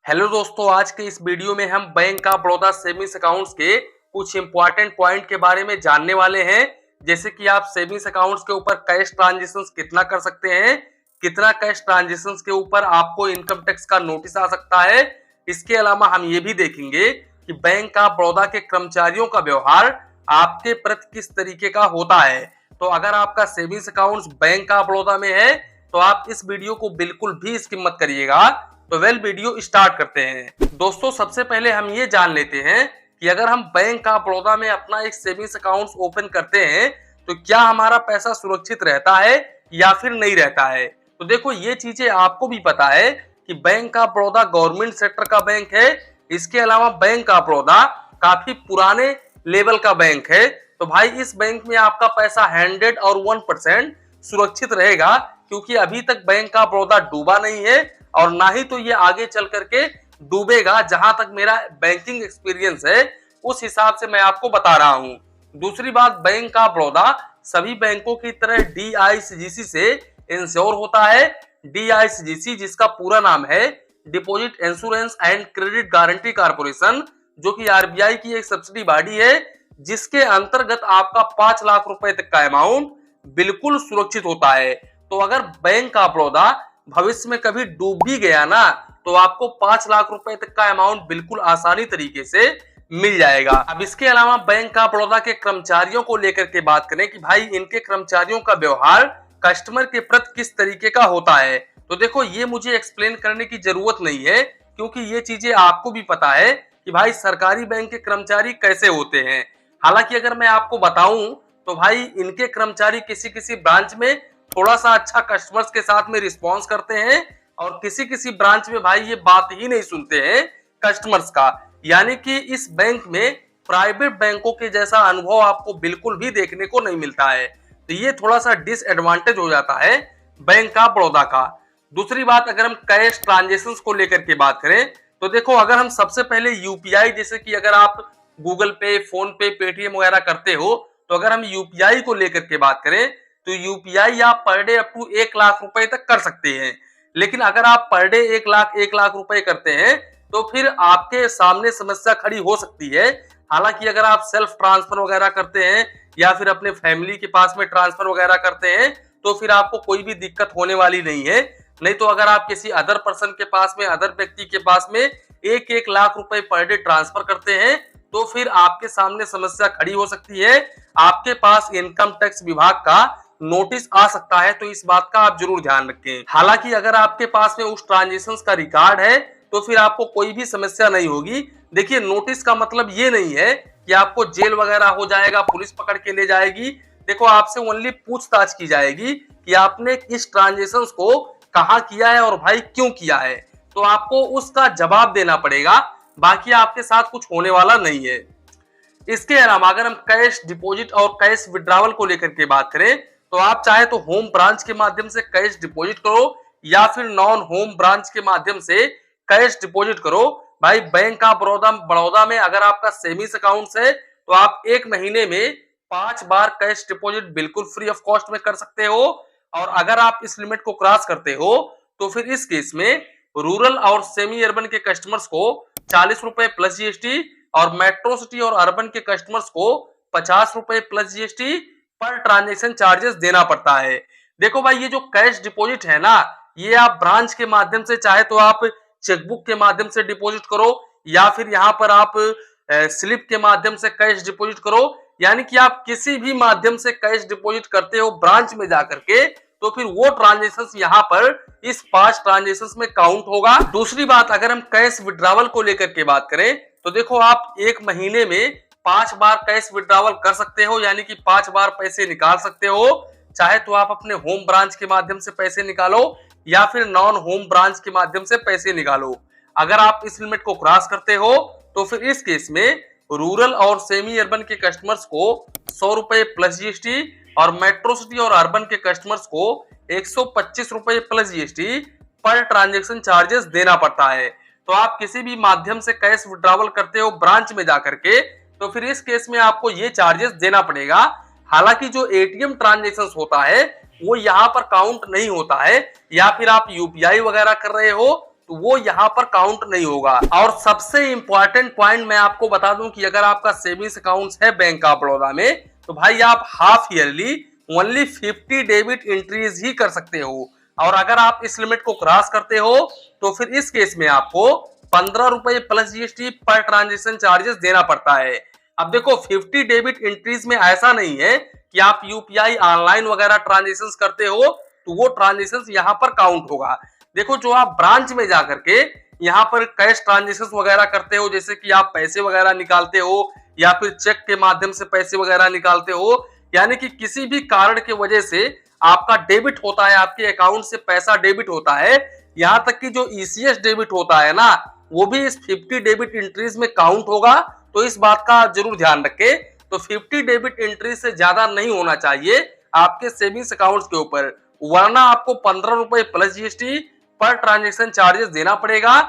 Hello दोस्तों, आज के इस वीडियो में हम bank of Baroda savings accounts के कुछ इंपॉर्टेंट पॉइंट के बारे में जानने वाले हैं। जैसे कि आप सेविंग्स अकाउंट्स के ऊपर कैश ट्रांजैक्शंस कितना कर सकते हैं, कितना कैश ट्रांजैक्शंस के ऊपर आपको इनकम टैक्स का नोटिस आ सकता है। इसके अलावा हम ये भी देखेंगे कि बैंक ऑफ बड़ौदा के कर्मचारियों का व्यवहार आपके प्रति किस तरीके का होता है। तो अगर आपका savings accounts bank of Baroda में है तो आप इस वीडियो को बिल्कुल भी स्किप मत करिएगा। तो वीडियो स्टार्ट करते हैं। दोस्तों, सबसे पहले हम ये जान लेते हैं कि अगर हम बैंक ऑफ बड़ौदा में अपना एक सेविंग्स अकाउंट ओपन करते हैं तो क्या हमारा पैसा सुरक्षित रहता है या फिर नहीं रहता है। तो देखो, ये चीजें आपको भी पता है कि bank of Baroda government sector का बैंक है। इसके अलावा बैंक ऑफ बड़ौदा काफी पुराने लेवल का बैंक है। तो भाई, इस बैंक में आपका पैसा 100 और 1% सुरक्षित रहेगा, क्योंकि अभी तक बैंक ऑफ बड़ौदा डूबा नहीं है और ना ही तो ये आगे चल करके डूबेगा। जहां तक मेरा बैंकिंग एक्सपीरियंस है उस हिसाब से मैं आपको बता रहा हूं। दूसरी बात, बैंक ऑफ बड़ौदा सभी बैंकों की तरह DICGC से इंश्योर होता है। DICGC जिसका पूरा नाम है deposit insurance and credit guarantee corporation, जो कि RBI की एक सब्सिडी बॉडी है, जिसके अंतर्गत आपका 5 लाख रुपए तक का अमाउंट बिल्कुल सुरक्षित होता है। तो अगर बैंक ऑफ बड़ौदा भविष्य में कभी डूब भी गया ना, तो आपको 5 लाख रुपए तक का अमाउंट बिल्कुल आसानी तरीके से मिल जाएगा। अब इसके अलावा बैंक ऑफ बड़ौदा के कर्मचारियों को लेकर के बात करें कि भाई इनके कर्मचारियों का व्यवहार कस्टमर के प्रति किस तरीके का होता है। तो देखो, ये मुझे एक्सप्लेन करने की जरूरत नहीं है, क्योंकि ये चीजें आपको भी पता है कि भाई सरकारी बैंक के कर्मचारी कैसे होते हैं। हालांकि अगर मैं आपको बताऊं तो भाई इनके कर्मचारी किसी किसी ब्रांच में थोड़ा सा अच्छा कस्टमर्स के साथ में रिस्पॉन्स करते हैं और किसी किसी ब्रांच में भाई ये बात ही नहीं सुनते हैं कस्टमर्स का। यानी कि इस बैंक में प्राइवेट बैंकों के जैसा अनुभव आपको बिल्कुल भी देखने को नहीं मिलता है। तो ये थोड़ा सा डिसएडवांटेज हो जाता है बैंक ऑफ बड़ौदा का। दूसरी बात, अगर हम कैश ट्रांजेक्शंस को लेकर के बात करें तो देखो, अगर हम सबसे पहले UPI, जैसे कि अगर आप गूगल पे, फोन पे, पेटीएम वगैरह करते हो, तो अगर हम UPI को लेकर के बात करें तो UPI आप per day up to 1 lakh रुपए तक कर सकते हैं। लेकिन अगर आप पर डे 1 लाख रुपए करते हैं तो फिर आपके सामने समस्या खड़ी हो सकती है। हालांकि अगर आप सेल्फ ट्रांसफर वगैरह करते हैं या फिर अपने फैमिली के पास में ट्रांसफर वगैरह करते हैं तो फिर आपको कोई भी दिक्कत होने वाली नहीं है। नहीं तो अगर आप किसी अदर पर्सन के पास में, अदर व्यक्ति के पास में 1 लाख रुपए पर डे ट्रांसफर करते हैं तो फिर आपके सामने समस्या खड़ी हो सकती है। आपके पास इनकम टैक्स विभाग का नोटिस आ सकता है। तो इस बात का आप जरूर ध्यान रखें। हालांकि अगर आपके पास में उस ट्रांजेक्शंस का रिकॉर्ड है तो फिर आपको कोई भी समस्या नहीं होगी। देखिए, नोटिस का मतलब ये नहीं है कि आपको जेल वगैरह हो जाएगा, पुलिस पकड़ के ले जाएगी। देखो, आपसे ओनली पूछताछ की जाएगी कि आपने इस ट्रांजेक्शंस को कहां किया है और भाई क्यों किया है। तो आपको उसका जवाब देना पड़ेगा, बाकी आपके साथ कुछ होने वाला नहीं है। इसके अलावा अगर हम कैश डिपॉजिट और कैश विड्रॉवल को लेकर के बात करें तो आप चाहे तो होम ब्रांच के माध्यम से कैश डिपॉजिट करो या फिर नॉन होम ब्रांच के माध्यम से कैश डिपॉजिट करो। भाई, बैंक ऑफ बड़ौदा में अगर आपका सेविंग्स अकाउंट है तो आप 1 महीने में 5 बार कैश डिपॉजिट बिल्कुल फ्री ऑफ कॉस्ट में कर सकते हो। और अगर आप इस लिमिट को क्रॉस करते हो तो फिर इस केस में रूरल और सेमी अर्बन के कस्टमर्स को 40 रुपए प्लस GST और मेट्रो सिटी और अर्बन के कस्टमर्स को 50 रुपए प्लस GST पर ट्रांजैक्शन चार्जेस देना पड़ता है। देखो भाई, ये जो कैश डिपॉजिट है ना, ये आप ब्रांच के माध्यम से चाहे तो आप चेकबुक के माध्यम से डिपॉजिट करो या फिर यहाँ पर आप स्लिप के माध्यम से कैश डिपॉजिट करो। यानी कि आप किसी भी माध्यम से कैश डिपॉजिट करते हो ब्रांच में जाकर के, तो फिर वो ट्रांजेक्शंस यहाँ पर इस 5 ट्रांजेक्शंस में काउंट होगा। दूसरी बात, अगर हम कैश विड्रॉवल को लेकर के बात करें तो देखो, आप 1 महीने में 5 बार कैश विड्रॉवल कर सकते हो, यानी कि 5 बार पैसे निकाल सकते हो। चाहे तो आप अपने होम ब्रांच के माध्यम से पैसे निकालो या फिर नॉन होम ब्रांच के माध्यम से पैसे निकालो। अगर आप इस लिमिट को क्रॉस करते हो तो फिर इस केस में रूरल और सेमी अर्बन के कस्टमर्स को 100 रुपए प्लस GST और मेट्रो सिटी और अर्बन के कस्टमर्स को 125 रुपए plus GST per transaction charges देना पड़ता है। तो आप किसी भी माध्यम से कैश विड्रॉवल करते हो ब्रांच में जाकर के, तो फिर इस केस में आपको ये चार्जेस देना पड़ेगा। हालांकि जो ATM ट्रांजेक्शंस होता है वो यहाँ पर काउंट नहीं होता है, या फिर आप UPI वगैरह कर रहे हो तो वो यहाँ पर काउंट नहीं होगा। और सबसे इंपॉर्टेंट पॉइंट मैं आपको बता दूं कि अगर आपका सेविंग्स अकाउंट है बैंक ऑफ बड़ौदा में, तो भाई आप half yearly only 50 debit entries ही कर सकते हो। और अगर आप इस लिमिट को क्रॉस करते हो तो फिर इस केस में आपको 15 रुपए plus GST per transaction charges देना पड़ता है। अब देखो 50 डेबिट एंट्रीज में ऐसा नहीं है कि आप यूपीआई ऑनलाइन वगैरह ट्रांजेक्शन करते हो तो वो ट्रांजेक्शन यहाँ पर काउंट होगा। देखो जो आप ब्रांच में जाकर के यहाँ पर कैश ट्रांजेक्शन वगैरह करते हो, जैसे कि आप पैसे वगैरह निकालते हो या फिर चेक के माध्यम से पैसे वगैरह निकालते हो, यानी कि किसी भी कारण की वजह से आपका डेबिट होता है, आपके अकाउंट से पैसा डेबिट होता है, यहाँ तक कि जो ईसीएस डेबिट होता है ना, वो भी इस 50 डेबिट एंट्रीज में काउंट होगा। तो इस बात का जरूर ध्यान रखें। तो 50 डेबिट एंट्री से ज्यादा नहीं होना चाहिए आपके सेविंग्स अकाउंट्स के ऊपर, वरना आपको 15 रुपए plus GST per transaction charges देना पड़ेगा,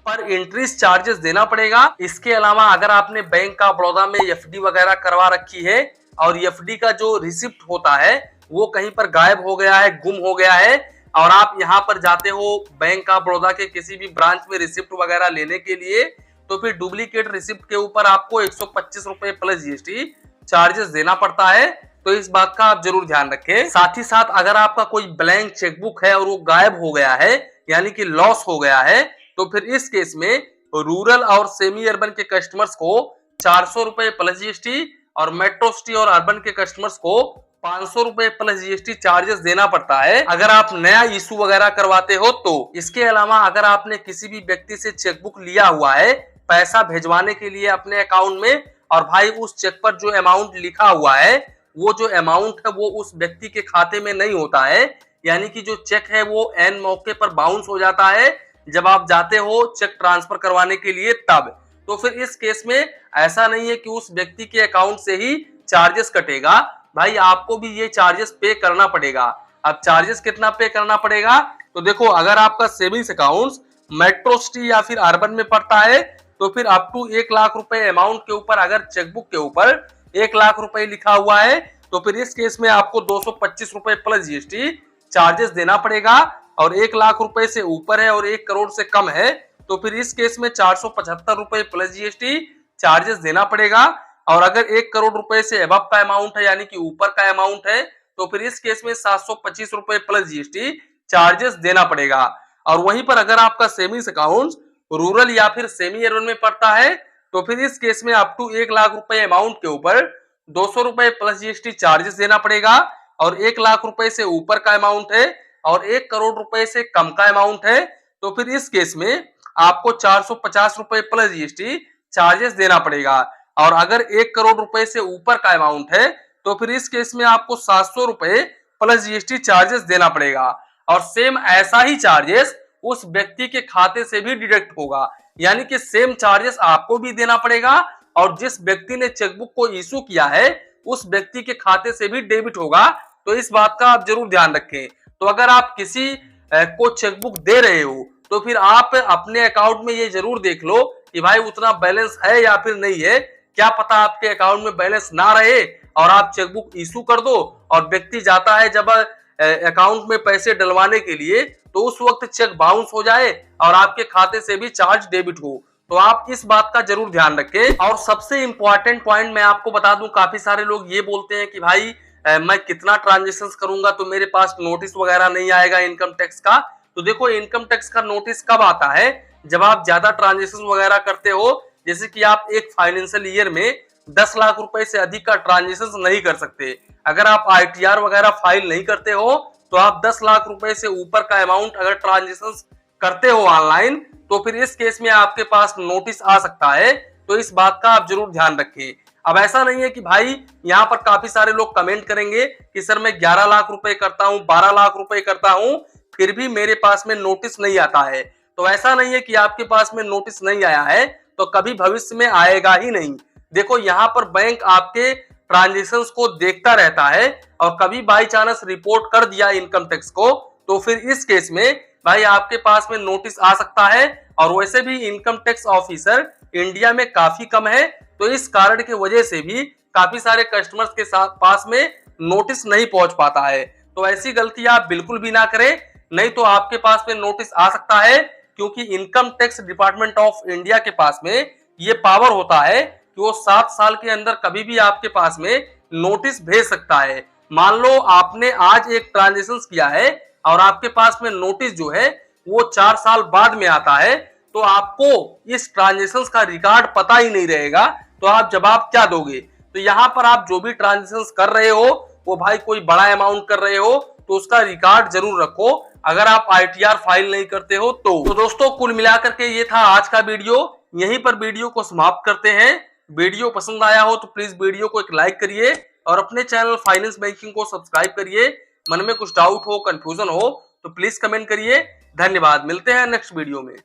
पर एंट्रीज चार्जेस देना पड़ेगा। इसके अलावा अगर आपने बैंक ऑफ बड़ौदा में एफडी वगैरह करवा रखी है और एफडी का जो रिसिप्ट होता है वो कहीं पर गायब हो गया है, गुम हो गया है, और आप यहाँ पर जाते हो बैंक ऑफ बड़ौदा के किसी भी ब्रांच में रिसिप्ट वगैरह लेने के लिए, तो फिर डुप्लीकेट रिसिप्ट के ऊपर आपको 125 रुपए प्लस जीएसटी चार्जेस देना पड़ता है। तो इस बात का आप जरूर ध्यान रखें। साथ ही साथ अगर आपका कोई ब्लैंक चेकबुक है और वो गायब हो गया है, यानी कि लॉस हो गया है, तो फिर इस केस में रूरल और सेमी अर्बन के कस्टमर्स को 400 रुपए प्लस जीएसटी और मेट्रो सिटी और अर्बन के कस्टमर्स को 500 रुपए प्लस जीएसटी चार्जेस देना पड़ता है अगर आप नया इशू वगैरह करवाते हो तो। इसके अलावा अगर आपने किसी भी व्यक्ति से चेकबुक लिया हुआ है पैसा भेजवाने के लिए अपने अकाउंट में, और भाई उस चेक पर जो अमाउंट लिखा हुआ है वो जो अमाउंट है वो उस व्यक्ति के खाते में नहीं होता है, यानी कि जो चेक है वो एन मौके पर बाउंस हो जाता है जब आप जाते हो चेक ट्रांसफर करवाने के लिए तब, तो फिर इस केस में ऐसा नहीं है कि उस व्यक्ति के अकाउंट से ही चार्जेस कटेगा, भाई आपको भी ये चार्जेस पे करना पड़ेगा। अब चार्जेस कितना पे करना पड़ेगा, तो देखो अगर आपका सेविंग्स अकाउंट मेट्रो सिटी या फिर अर्बन में पड़ता है तो फिर अप टू 1 लाख रुपए अमाउंट के ऊपर अगर चेकबुक के ऊपर 1 लाख रुपए लिखा हुआ है तो फिर इस केस में आपको 225 रुपए प्लस जीएसटी चार्जेस देना पड़ेगा। और 1 लाख रुपए से ऊपर है और 1 करोड़ से कम है तो फिर इस केस में 475 रुपए प्लस जीएसटी चार्जेस देना पड़ेगा। और अगर 1 करोड़ रुपए से अबव का अमाउंट है यानी कि ऊपर का अमाउंट है तो फिर इस केस में 725 रुपए प्लस जीएसटी चार्जेस देना पड़ेगा। और वहीं पर अगर आपका सेविंग्स अकाउंट रूरल या फिर सेमी अर्बन में पड़ता है तो फिर इस केस में अप टू 1 लाख रुपए अमाउंट के ऊपर 200 रुपए प्लस जीएसटी चार्जेस देना पड़ेगा। और 1 लाख रुपए से ऊपर का अमाउंट है और 1 करोड़ रुपए से कम का अमाउंट है तो फिर इस केस में आपको 450 रुपए प्लस जीएसटी चार्जेस देना पड़ेगा। और अगर 1 करोड़ रुपए से ऊपर का अमाउंट है तो फिर इस केस में आपको 700 रुपए प्लस जीएसटी चार्जेस देना पड़ेगा। और सेम ऐसा ही चार्जेस उस व्यक्ति के खाते से भी डिडक्ट होगा, यानी कि सेम चार्जेस आपको भी देना पड़ेगा और जिस व्यक्ति ने चेकबुक को इशू किया है उस व्यक्ति के खाते से भी डेबिट होगा। तो इस बात का आप जरूर ध्यान रखें। तो अगर आप किसी को चेकबुक दे रहे हो तो फिर आप अपने अकाउंट में ये जरूर देख लो कि भाई उतना बैलेंस है या फिर नहीं है। क्या पता आपके अकाउंट में बैलेंस ना रहे और आप चेकबुक इशू कर दो और व्यक्ति जाता है जब अकाउंट में पैसे डलवाने के लिए तो उस वक्त चेक बाउंस हो जाए और आपके खाते से भी चार्ज डेबिट हो। तो आप इस बात का जरूर ध्यान रखें। और सबसे इंपॉर्टेंट पॉइंट मैं आपको बता दूं, काफी सारे लोग ये बोलते हैं कि भाई मैं कितना ट्रांजेक्शन करूंगा तो मेरे पास नोटिस वगैरह नहीं आएगा इनकम टैक्स का। तो देखो इनकम टैक्स का नोटिस कब आता है, जब आप ज्यादा ट्रांजेक्शन वगैरह करते हो, जैसे कि आप एक फाइनेंशियल ईयर में 10 लाख रुपए से अधिक का ट्रांजेक्शन नहीं कर सकते। अगर आप आईटीआर वगैरह फाइल नहीं करते हो तो आप 10 लाख रुपए से ऊपर का अमाउंट अगर ट्रांजेक्शन करते हो ऑनलाइन तो फिर इस केस में आपके पास नोटिस आ सकता है। तो इस बात का आप जरूर ध्यान रखें। अब ऐसा नहीं है कि भाई यहाँ पर काफी सारे लोग कमेंट करेंगे कि सर मैं 11 लाख रुपए करता हूँ, 12 लाख रुपए करता हूँ, फिर भी मेरे पास में नोटिस नहीं आता है। तो ऐसा नहीं है कि आपके पास में नोटिस नहीं आया है तो कभी भविष्य में आएगा ही नहीं। देखो यहाँ पर बैंक आपके ट्रांजेक्शंस को देखता रहता है और कभी बाई चांस रिपोर्ट कर दिया इनकम टैक्स को तो फिर इस केस में भाई आपके पास में नोटिस आ सकता है। और वैसे भी इनकम टैक्स ऑफिसर इंडिया में काफी कम है तो इस कारण की वजह से भी काफी सारे कस्टमर्स के साथ पास में नोटिस नहीं पहुंच पाता है। तो ऐसी गलती आप बिल्कुल भी ना करें, नहीं तो आपके पास में नोटिस आ सकता है क्योंकि income tax department of India के पास में ये पावर होता है कि वो 7 साल के अंदर कभी भी आपके पास में नोटिस भेज सकता है। मान लो आपने आज एक ट्रांजेक्शन किया है और आपके पास में नोटिस जो है वो 4 साल बाद में आता है, तो आपको इस ट्रांजेक्शन का रिकॉर्ड पता ही नहीं रहेगा, तो आप जवाब क्या दोगे? तो यहाँ पर आप जो भी ट्रांजेक्शन कर रहे हो वो भाई कोई बड़ा अमाउंट कर रहे हो तो उसका रिकॉर्ड जरूर रखो, अगर आप आईटीआर फाइल नहीं करते हो तो दोस्तों कुल मिलाकर के ये था आज का वीडियो। यहीं पर वीडियो को समाप्त करते हैं। वीडियो पसंद आया हो तो प्लीज वीडियो को एक लाइक करिए और अपने चैनल फाइनेंस बैंकिंग को सब्सक्राइब करिए। मन में कुछ डाउट हो, कंफ्यूजन हो तो प्लीज कमेंट करिए। धन्यवाद, मिलते हैं नेक्स्ट वीडियो में।